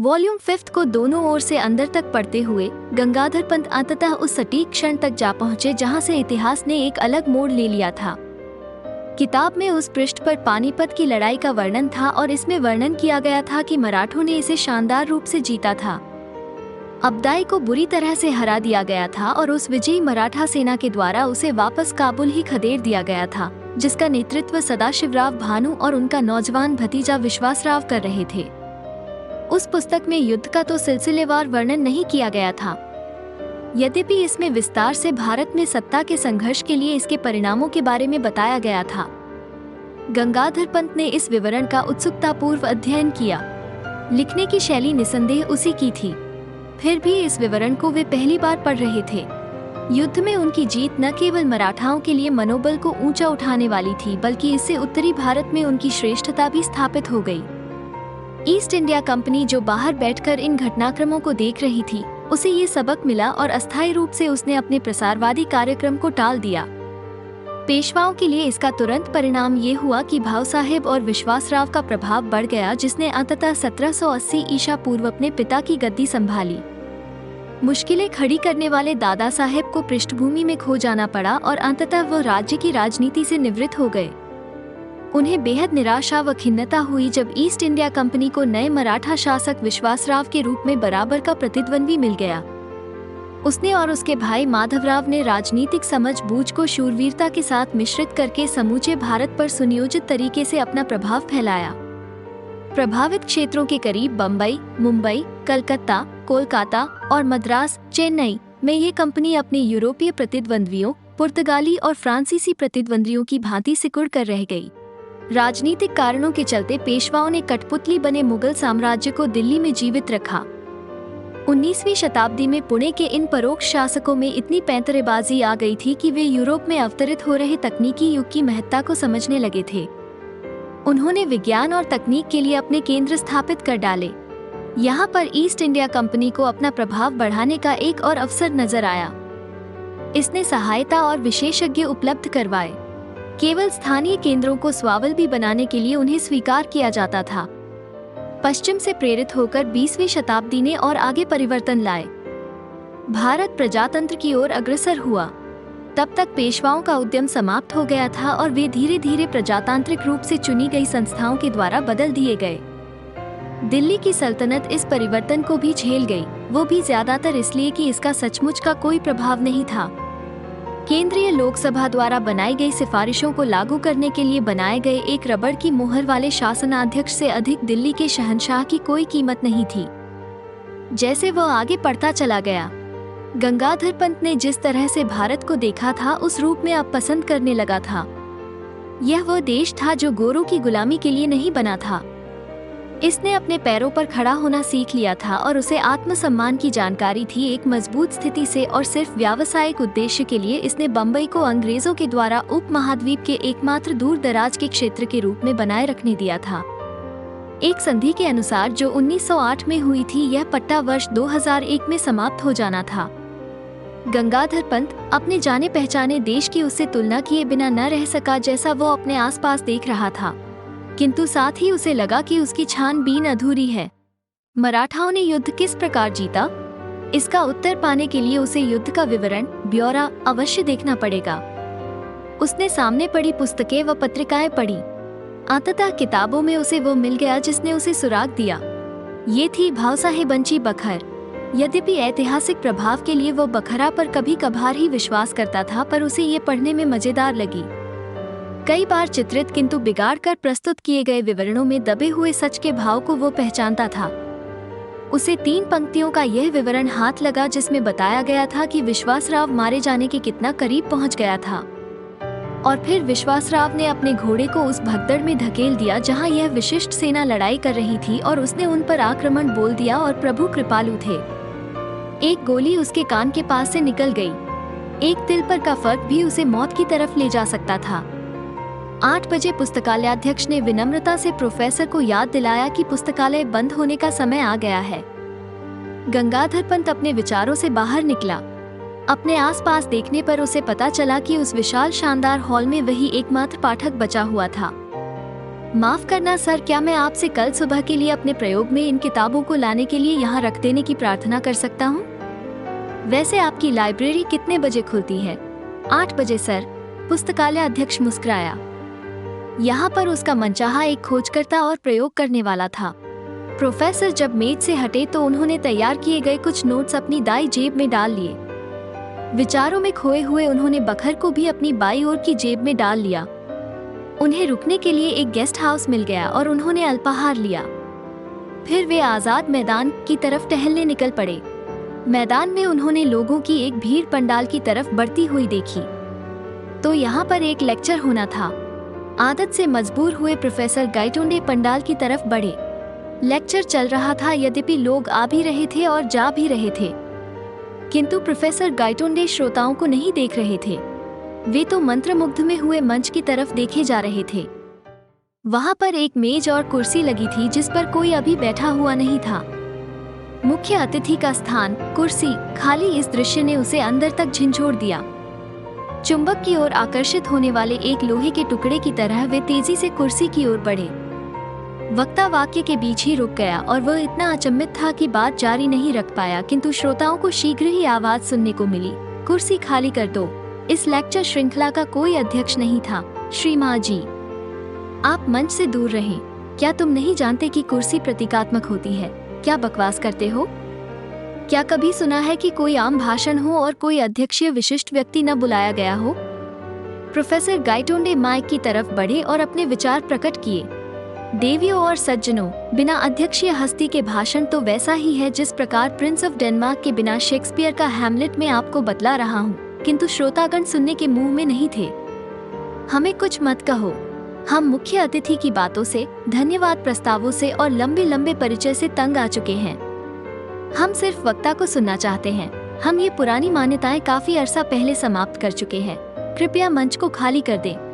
Volume 5 को दोनों ओर से अंदर तक पढ़ते हुए गंगाधर पंत अंततः उस सटीक क्षण तक जा पहुंचे जहां से इतिहास ने एक अलग मोड़ ले लिया था। किताब में उस पृष्ठ पर पानीपत की लड़ाई का वर्णन था और इसमें वर्णन किया गया था कि मराठों ने इसे शानदार रूप से जीता था। अब्दाई को बुरी तरह से हरा दिया गया था और उस विजयी मराठा सेना के द्वारा उसे वापस काबुल ही खदेड़ दिया गया था, जिसका नेतृत्व सदाशिवराव भानु और उनका नौजवान भतीजा विश्वासराव कर रहे थे। उस पुस्तक में युद्ध का तो सिलसिलेवार वर्णन नहीं किया गया था, यद्यपि इसमें विस्तार से भारत में सत्ता के संघर्ष के लिए इसके परिणामों के बारे में बताया गया था। गंगाधर पंत ने इस विवरण का उत्सुकतापूर्व अध्ययन किया। लिखने की शैली निसंदेह उसी की थी, फिर भी इस विवरण को वे पहली बार पढ़ रहे थे। युद्ध में उनकी जीत न केवल मराठाओं के लिए मनोबल को ऊंचा उठाने वाली थी, बल्कि इससे उत्तरी भारत में उनकी श्रेष्ठता भी स्थापित हो गई। ईस्ट इंडिया कंपनी जो बाहर बैठकर इन घटनाक्रमों को देख रही थी, उसे ये सबक मिला और अस्थायी रूप से उसने अपने प्रसारवादी कार्यक्रम को टाल दिया। पेशवाओं के लिए इसका तुरंत परिणाम ये हुआ कि भाऊ साहेब और विश्वासराव का प्रभाव बढ़ गया, जिसने अंततः 1780 ईसा पूर्व अपने पिता की गद्दी संभाली। मुश्किलें खड़ी करने वाले दादा साहेब को पृष्ठभूमि में खो जाना पड़ा और अंततः वो राज्य की राजनीति से निवृत्त हो गए। उन्हें बेहद निराशा व खिन्नता हुई जब ईस्ट इंडिया कंपनी को नए मराठा शासक विश्वासराव के रूप में बराबर का प्रतिद्वंद्वी मिल गया। उसने और उसके भाई माधवराव ने राजनीतिक समझ-बूझ को शूरवीरता के साथ मिश्रित करके समूचे भारत पर सुनियोजित तरीके से अपना प्रभाव फैलाया। प्रभावित क्षेत्रों के करीब बम्बई, मुंबई, कलकत्ता, कोलकाता और मद्रास, चेन्नई में ये कंपनी अपने यूरोपीय प्रतिद्वंद्वियों, पुर्तगाली और फ्रांसीसी प्रतिद्वंद्वियों की भांति सिकुड़ कर रह गई। राजनीतिक कारणों के चलते पेशवाओं ने कठपुतली बने मुगल साम्राज्य को दिल्ली में जीवित रखा। 19वीं शताब्दी में पुणे के इन परोक्ष शासकों में इतनी पैंतरेबाजी आ गई थी कि वे यूरोप में अवतरित हो रहे तकनीकी युग की महत्ता को समझने लगे थे। उन्होंने विज्ञान और तकनीक के लिए अपने केंद्र स्थापित कर डाले। यहाँ पर ईस्ट इंडिया कंपनी को अपना प्रभाव बढ़ाने का एक और अवसर नजर आया। इसने सहायता और विशेषज्ञ उपलब्ध करवाए। केवल स्थानीय केंद्रों को स्वावलंबी बनाने के लिए उन्हें स्वीकार किया जाता था। पश्चिम से प्रेरित होकर 20वीं शताब्दी ने और आगे परिवर्तन लाए। भारत प्रजातंत्र की ओर अग्रसर हुआ। तब तक पेशवाओं का उद्यम समाप्त हो गया था और वे धीरे धीरे प्रजातांत्रिक रूप से चुनी गई संस्थाओं के द्वारा बदल दिए गए। दिल्ली की सल्तनत इस परिवर्तन को भी झेल गई, वो भी ज्यादातर इसलिए कि इसका सचमुच का कोई प्रभाव नहीं था। केंद्रीय लोकसभा द्वारा बनाई गई सिफारिशों को लागू करने के लिए बनाए गए एक रबड़ की मुहर वाले शासनाध्यक्ष से अधिक दिल्ली के शहंशाह की कोई कीमत नहीं थी। जैसे वह आगे बढ़ता चला गया, गंगाधर पंत ने जिस तरह से भारत को देखा था उस रूप में अब पसंद करने लगा था। यह वह देश था जो गोरों की गुलामी के लिए नहीं बना था। इसने अपने पैरों पर खड़ा होना सीख लिया था और उसे आत्मसम्मान की जानकारी थी। एक मजबूत स्थिति से और सिर्फ व्यावसायिक उद्देश्य के लिए इसने बम्बई को अंग्रेजों के द्वारा उपमहाद्वीप के एकमात्र दूर दराज के क्षेत्र के रूप में बनाए रखने दिया था। एक संधि के अनुसार जो 1908 में हुई थी, यह पट्टा वर्ष 2001 में समाप्त हो जाना था। गंगाधर पंत अपने जाने पहचाने देश की उससे तुलना किए बिना न रह सका, जैसा वो अपने आसपास देख रहा था, किंतु साथ ही उसे लगा कि उसकी छानबीन अधूरी है। मराठाओं ने युद्ध किस प्रकार जीता, इसका उत्तर पाने के लिए उसे युद्ध का विवरण, ब्यौरा अवश्य देखना पड़ेगा। उसने सामने पड़ी पुस्तकें व पत्रिकाएं पढ़ी। अंततः किताबों में उसे वो मिल गया जिसने उसे सुराग दिया। ये थी भाऊ साहेबंची बखर। यद्यपि ऐतिहासिक प्रभाव के लिए वो बखरा पर कभी कभार ही विश्वास करता था, पर उसे ये पढ़ने में मजेदार लगी। कई बार चित्रित किंतु बिगाड़ कर प्रस्तुत किए गए विवरणों में दबे हुए सच के भाव को वो पहचानता था। उसे 3 पंक्तियों का यह विवरण हाथ लगा जिसमें बताया गया था कि विश्वासराव मारे जाने के कितना करीब पहुंच गया था, और फिर विश्वासराव ने अपने घोड़े को उस भगदड़ में धकेल दिया जहां यह विशिष्ट सेना लड़ाई कर रही थी, और उसने उन पर आक्रमण बोल दिया और प्रभु कृपालु थे। एक गोली उसके कान के पास से निकल गई। एक तिल पर का फर्क भी उसे मौत की तरफ ले जा सकता था। 8 बजे पुस्तकालयाध्यक्ष ने विनम्रता से प्रोफेसर को याद दिलाया कि पुस्तकालय बंद होने का समय आ गया है। गंगाधर पंत अपने विचारों से बाहर निकला। अपने आसपास देखने पर उसे पता चला कि उस विशाल शानदार हॉल में वही एकमात्र पाठक बचा हुआ था। माफ करना सर, क्या मैं आपसे कल सुबह के लिए अपने प्रयोग में इन किताबों को लाने के लिए यहाँ रख देने की प्रार्थना कर सकता हूँ? वैसे आपकी लाइब्रेरी कितने बजे खुलती है? 8 बजे सर, पुस्तकालय अध्यक्ष मुस्कुराया। यहाँ पर उसका मनचाहा एक खोजकर्ता और प्रयोग करने वाला था। प्रोफेसर जब मेज से हटे तो उन्होंने तैयार किए गए कुछ नोट्स अपनी दाई जेब में डाल लिए। विचारों में खोए हुए उन्होंने बखर को भी अपनी बाई ओर की जेब में डाल लिया। उन्हें रुकने के लिए एक गेस्ट हाउस मिल गया और उन्होंने अल्पाहार लिया। फिर वे आजाद मैदान की तरफ टहलने निकल पड़े। मैदान में उन्होंने लोगों की एक भीड़ पंडाल की तरफ बढ़ती हुई देखी तो यहाँ पर एक लेक्चर होना था। आदत से मजबूर हुए प्रोफेसर गाइटोंडे पंडाल की तरफ बढ़े। लेक्चर चल रहा था, यद्यपि लोग आ भी रहे थे और जा भी रहे थे, किंतु प्रोफेसर गाइटोंडे श्रोताओं को नहीं देख रहे थे। वे तो मंत्रमुग्ध में हुए मंच की तरफ देखे जा रहे थे। वहां पर एक मेज और कुर्सी लगी थी जिस पर कोई अभी बैठा हुआ नहीं था। मुख्य अतिथि का स्थान, कुर्सी खाली, इस दृश्य ने उसे अंदर तक झिंझोड़ दिया। चुंबक की ओर आकर्षित होने वाले एक लोहे के टुकड़े की तरह वे तेजी से कुर्सी की ओर बढ़े। वक्ता वाक्य के बीच ही रुक गया और वह इतना अचंभित था कि बात जारी नहीं रख पाया, किंतु श्रोताओं को शीघ्र ही आवाज सुनने को मिली, कुर्सी खाली कर दो। इस लेक्चर श्रृंखला का कोई अध्यक्ष नहीं था। श्रीमान जी, आप मंच से दूर रहें। क्या तुम नहीं जानते कि कुर्सी प्रतीकात्मक होती है? क्या बकवास करते हो? क्या कभी सुना है कि कोई आम भाषण हो और कोई अध्यक्षीय विशिष्ट व्यक्ति न बुलाया गया हो? प्रोफेसर गाइटोंडे माइक की तरफ बढ़े और अपने विचार प्रकट किए। देवियों और सज्जनों, बिना अध्यक्षीय हस्ती के भाषण तो वैसा ही है जिस प्रकार प्रिंस ऑफ डेनमार्क के बिना शेक्सपियर का हैमलेट में आपको बतला रहा हूँ, किंतु श्रोतागण सुनने के मुंह में नहीं थे। हमें कुछ मत कहो। हम मुख्य अतिथि की बातों से, धन्यवाद प्रस्तावों से और लंबे लंबे परिचय से तंग आ चुके हैं। हम सिर्फ वक्ता को सुनना चाहते हैं। हम ये पुरानी मान्यताएं काफी अरसा पहले समाप्त कर चुके हैं। कृपया मंच को खाली कर दें।